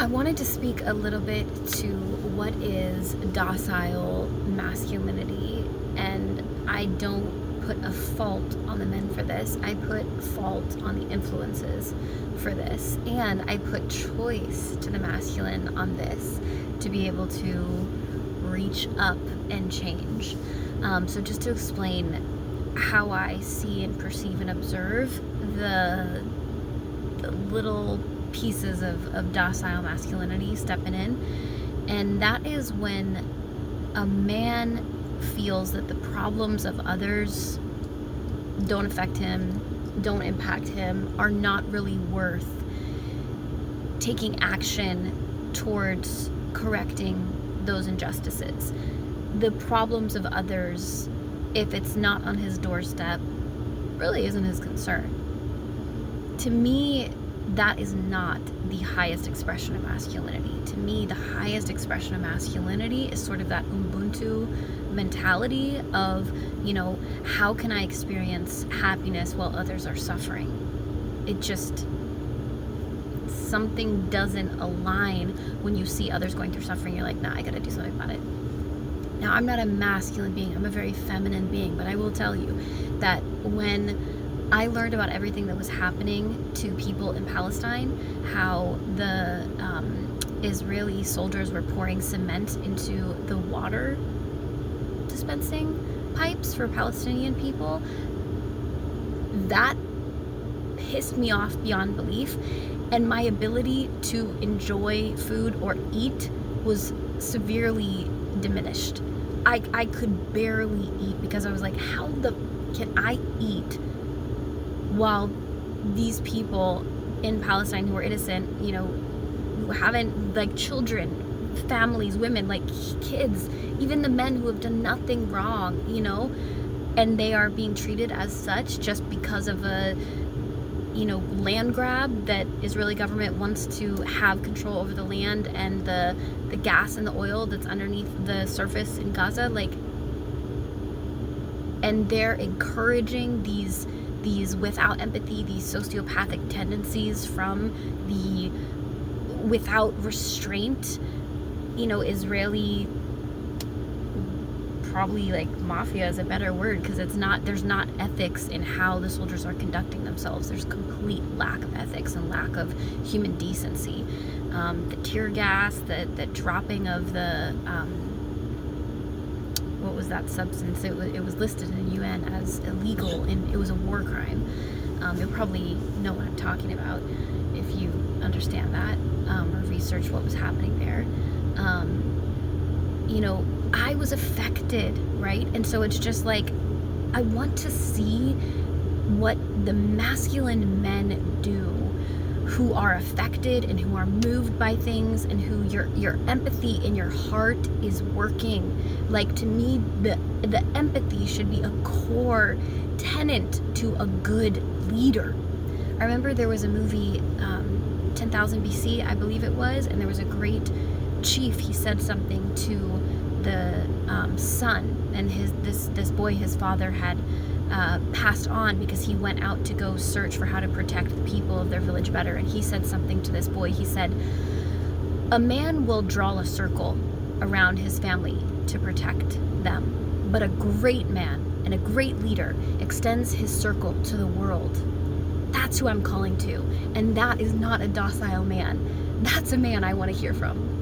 I wanted to speak a little bit to what is docile masculinity, and I don't put a fault on the men for this. I put fault on the influences for this, and I put choice to the masculine on this to be able to reach up and change. So just to explain how I see and perceive and observe the little pieces of docile masculinity stepping in, and that is when a man feels that the problems of others don't affect him, don't impact him, are not really worth taking action towards correcting those injustices. The problems of others, if it's not on his doorstep, really isn't his concern. To me, that is not the highest expression of masculinity. To me, the highest expression of masculinity is sort of that Ubuntu mentality of, how can I experience happiness while others are suffering? It just, something doesn't align when you see others going through suffering. You're like, nah, I gotta do something about it. Now, I'm not a masculine being, I'm a very feminine being, but I will tell you that when I learned about everything that was happening to people in Palestine, how the Israeli soldiers were pouring cement into the water dispensing pipes for Palestinian people, that pissed me off beyond belief, and my ability to enjoy food or eat was severely diminished. I could barely eat because I was like, how the can I eat while these people in Palestine who are innocent, who haven't, like, children, families, women, like kids, even the men who have done nothing wrong, and they are being treated as such just because of a land grab that Israeli government wants to have control over the land and the gas and the oil that's underneath the surface in Gaza, and they're encouraging these without empathy, these sociopathic tendencies from the without restraint, Israeli, probably like mafia is a better word, because there's not ethics in how the soldiers are conducting themselves. There's complete lack of ethics and lack of human decency. The tear gas, the dropping of the what was that substance? It was listed in the UN as illegal, and it was a war crime. You'll probably know what I'm talking about if you understand that, or research what was happening there. I was affected, right? And so it's just like, I want to see what the masculine men do who are affected and who are moved by things, and who your empathy in your heart is working. Like, to me, the empathy should be a core tenet to a good leader. I remember there was a movie, 10,000 BC, I believe it was, and there was a great chief. He said something to the son, and this boy, his father had passed on because he went out to go search for how to protect the people of their village better. And he said something to this boy. He said, a man will draw a circle around his family to protect them, but a great man and a great leader extends his circle to the world. That's who I'm calling to, and that is not a docile man. That's a man I want to hear from.